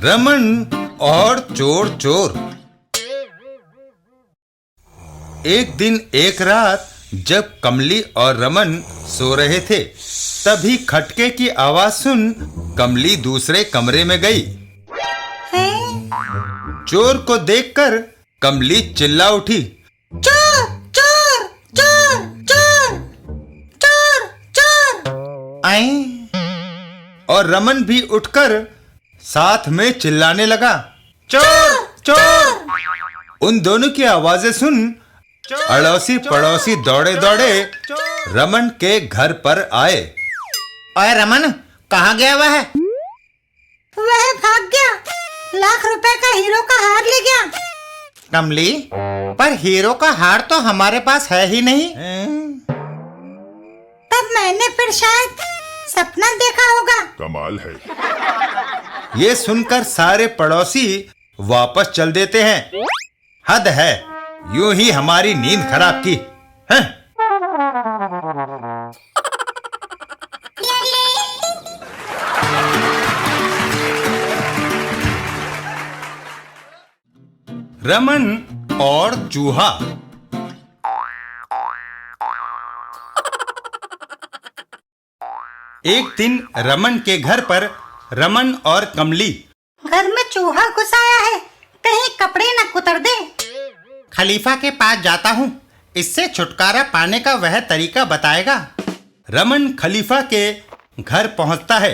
रमन और चोर चोर। एक दिन एक रात जब कमली और रमन सो रहे थे, तभी खटके की आवाज सुन कमली दूसरे कमरे में गई। चोर को देखकर कमली चिल्ला उठी, चोर चोर चोर चोर चोर चोर। आई। और रमन भी उठकर साथ में चिल्लाने लगा, चोर चोर। उन दोनों की आवाजें सुन अड़ोसी पड़ोसी दौड़े दौड़े रमन के घर पर आए। ओए रमन, कहाँ गया वह? वह भाग गया, ₹1,00,000 का हीरो का हार ले गया। कमली, पर हीरो का हार तो हमारे पास है ही नहीं। तब मैंने फिर शायद सपना देखा होगा। कमाल है। ये सुनकर सारे पड़ोसी वापस चल देते हैं। हद है, यूं ही हमारी नींद खराब की हैं? रमन और चूहा। एक दिन रमन के घर पर रमन और कमली। घर में चूहा घुस आया है, कहीं कपड़े न कुतर दे। खलीफा के पास जाता हूँ, इससे छुटकारा पाने का वह तरीका बताएगा। रमन खलीफा के घर पहुंचता है।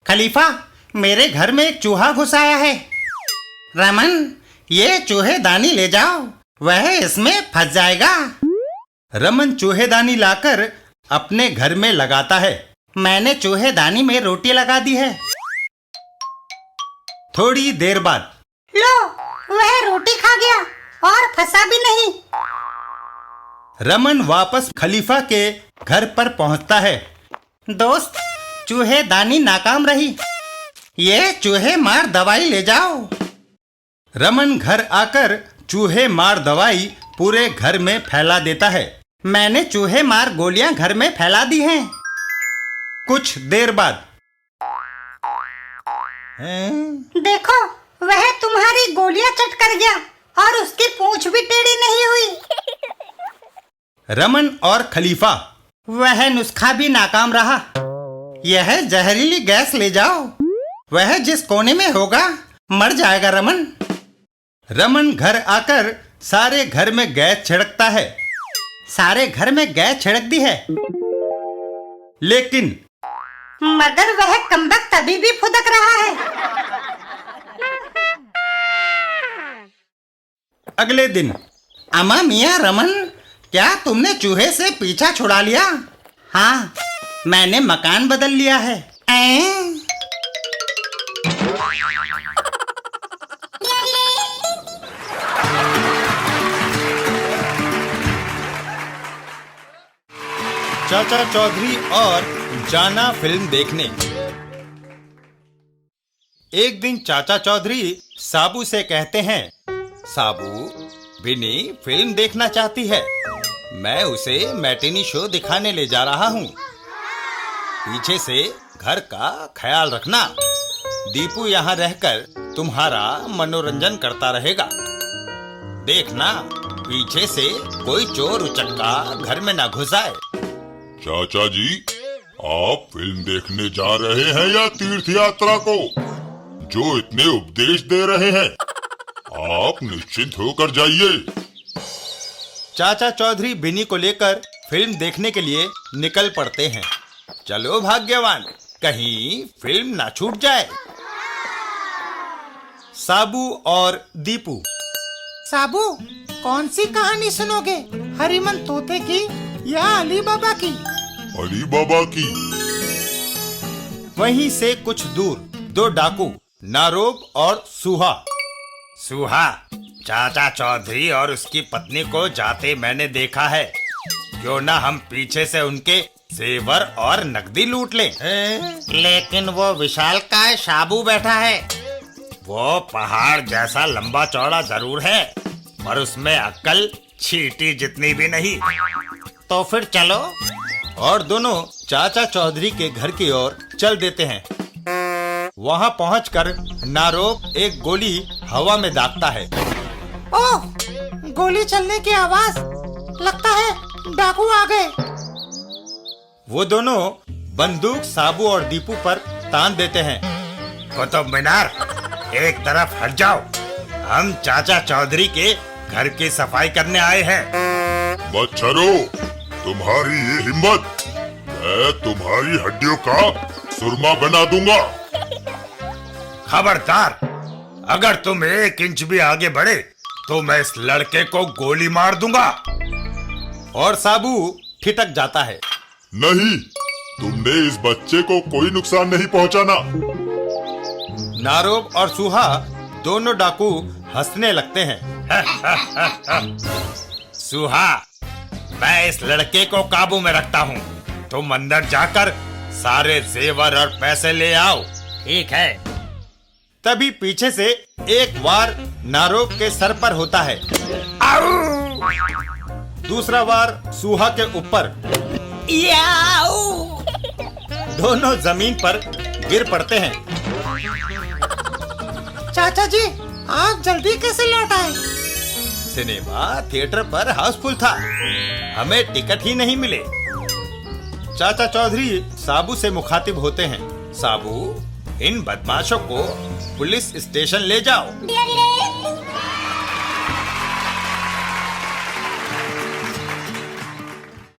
खलीफा, मेरे घर में एक चूहा घुस आया है। रमन, ये चूहेदानी ले जाओ, वह इसमें फंस जाएगा। रमन चूहेदानी लाकर अपने घर में लगाता है। मैंने चूहेदानी में रोटी लगा दी है। थोड़ी देर बाद लो, वह रोटी खा गया और फंसा भी नहीं। रमन वापस खलीफा के घर पर पहुंचता है। दोस्त, चूहेदानी नाकाम रही, ये चूहे मार दवाई ले जाओ। रमन घर आकर चूहे मार दवाई पूरे घर में फैला देता है। मैंने चूहे मार गोलियां घर में फैला दी हैं। कुछ देर बाद देखो, वह तुम्हारी गोलियां चट कर गया और उसकी पूंछ भी टेढ़ी नहीं हुई। रमन और खलीफा। वह नुस्खा भी नाकाम रहा। यह जहरीली गैस ले जाओ, वह जिस कोने में होगा मर जाएगा। रमन। रमन घर आकर सारे घर में गैस छिड़कता है। सारे घर में गैस छिड़क दी है, लेकिन मगर वह कमबख्त अभी भी फुदक रहा है। अगले दिन। अम्मा मियाँ रमन, क्या तुमने चूहे से पीछा छुड़ा लिया? हाँ, मैंने मकान बदल लिया है। चाचा चौधरी और जाना फिल्म देखने। एक दिन चाचा चौधरी साबू से कहते हैं, साबू, बिनी फिल्म देखना चाहती है, मैं उसे मैटिनी शो दिखाने ले जा रहा हूँ। पीछे से घर का ख्याल रखना। दीपू यहाँ रहकर तुम्हारा मनोरंजन करता रहेगा। देखना, पीछे से कोई चोर उचक्का घर में ना घुस आए। चाचा जी, आप फिल्म देखने जा रहे हैं या तीर्थ यात्रा को? जो इतने उपदेश दे रहे हैं, आप निश्चिंत होकर जाइए। चाचा चौधरी बिनी को लेकर फिल्म देखने के लिए निकल पड़ते हैं। चलो भाग्यवान, कहीं फिल्म ना छूट जाए। साबू और दीपू। साबू, कौन सी कहानी सुनोगे? हरिमन तोते की या अली बाबा की? अली बाबा की। वहीं से कुछ दूर दो डाकू, नारोब और सूहा। सूहा, चाचा चौधरी और उसकी पत्नी को जाते मैंने देखा है। क्यों ना हम पीछे से उनके जेवर और नकदी लूट लें। लेकिन वो विशालकाय साबू बैठा है। वो पहाड़ जैसा लंबा चौड़ा जरूर है, पर उसमें अक्ल चींटी जितनी भी नहीं। तो फिर चलो। और दोनों चाचा चौधरी के घर की ओर चल देते हैं। वहाँ पहुंचकर नारोब एक गोली हवा में दागता है। ओह, गोली चलने की आवाज, लगता है डाकू आ गए। वो दोनों बंदूक साबू और दीपू पर तान देते हैं। कुतुब मीनार, एक तरफ हट जाओ, हम चाचा चौधरी के घर की सफाई करने आए हैं। मच्छरों, तुम्हारी ये हिम्मत, मैं तुम्हारी हड्डियों का सुरमा बना दूंगा। खबरदार, अगर तुम 1 इंच भी आगे बढ़े तो मैं इस लड़के को गोली मार दूंगा। और साबू ठिठक जाता है। नहीं, तुमने इस बच्चे को कोई नुकसान नहीं पहुंचाना। नारोब और सूहा दोनों डाकू हंसने लगते हैं। सूहा, मैं इस लड़के को काबू में रखता हूँ, तुम अंदर जाकर सारे जेवर और पैसे ले आओ। ठीक है। तभी पीछे से एक वार नारोब के सर पर होता है। दूसरा वार सूहा के ऊपर। दोनों जमीन पर गिर पड़ते हैं। चाचा जी, आप जल्दी कैसे लौट आए? सिनेमा थिएटर पर हाउसफुल था, हमें टिकट ही नहीं मिले। चाचा चौधरी साबू से मुखातिब होते हैं। साबू, इन बदमाशों को पुलिस स्टेशन ले जाओ।